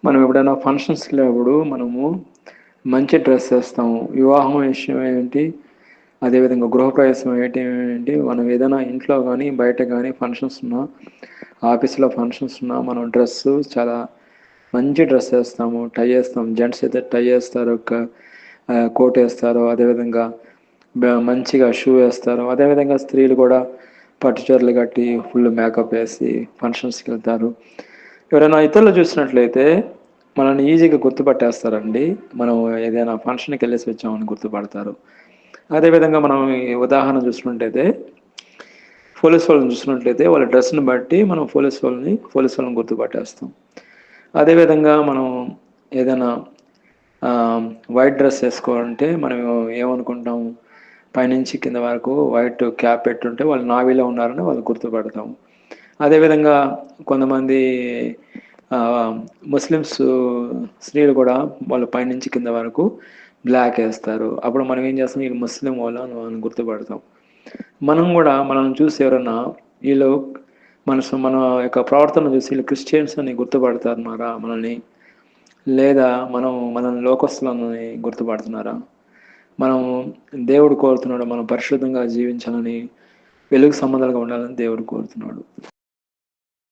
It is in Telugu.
మనం ఎప్పుడైనా ఫంక్షన్స్కి వెళ్ళినప్పుడు మనము మంచి డ్రెస్ వేస్తాము. వివాహం విషయం ఏంటి, అదేవిధంగా గృహప్రవేశం ఏంటి, మనం ఏదైనా ఇంట్లో కానీ బయట కానీ ఫంక్షన్స్ ఉన్నా, ఆఫీస్లో ఫంక్షన్స్ ఉన్నా మనం డ్రెస్సు చాలా మంచి డ్రెస్ వేస్తాము. టై వేస్తాం. జెంట్స్ అయితే టై వేస్తారు, కోట్ వేస్తారు. అదేవిధంగా మంచిగా షూ వేస్తారు. అదేవిధంగా స్త్రీలు కూడా పట్టు చీరలు కట్టి ఫుల్ మేకప్ వేసి ఫంక్షన్స్కి వెళ్తారు. ఎవరైనా ఇతరులు చూసినట్లయితే మనల్ని ఈజీగా గుర్తుపట్టేస్తారండి. మనం ఏదైనా ఫంక్షన్కి వెళ్ళేసి వచ్చామని గుర్తుపడతారు. అదేవిధంగా మనం ఈ ఉదాహరణ చూసినట్టయితే పోలీస్ వాళ్ళని చూసినట్లయితే వాళ్ళ డ్రెస్ని బట్టి మనం పోలీస్ వాళ్ళని గుర్తుపట్టేస్తాం. అదేవిధంగా మనం ఏదైనా ఆ, వైట్ డ్రెస్ వేసుకోవాలంటే మనం ఏమనుకుంటాము, పైనుంచి కింద వరకు వైట్ క్యాప్ పెట్టుంటే వాళ్ళు నావీలో ఉన్నారని వాళ్ళు గుర్తుపడతాము. అదేవిధంగా కొంతమంది ఆ, ముస్లిమ్స్ స్త్రీలు కూడా వాళ్ళ పైనుంచి కింద వరకు బ్లాక్ వేస్తారు. అప్పుడు మనం ఏం చేస్తాం, వీళ్ళు ముస్లిం వాళ్ళు అని గుర్తుపడతాం. మనం కూడా మనం చూసి ఎవరన్నా వీళ్ళు మన యొక్క ప్రవర్తన చూసి వీళ్ళు క్రిస్టియన్స్ అని గుర్తుపడతారన్నారా మనల్ని, లేదా మనల్ని లోకస్తులని గుర్తుపడుతున్నారా? మనం దేవుడు కోరుతున్నాడు మనం పరిశుద్ధంగా జీవించాలని, వెలుగు సంబంధాలుగా ఉండాలని దేవుడు కోరుతున్నాడు.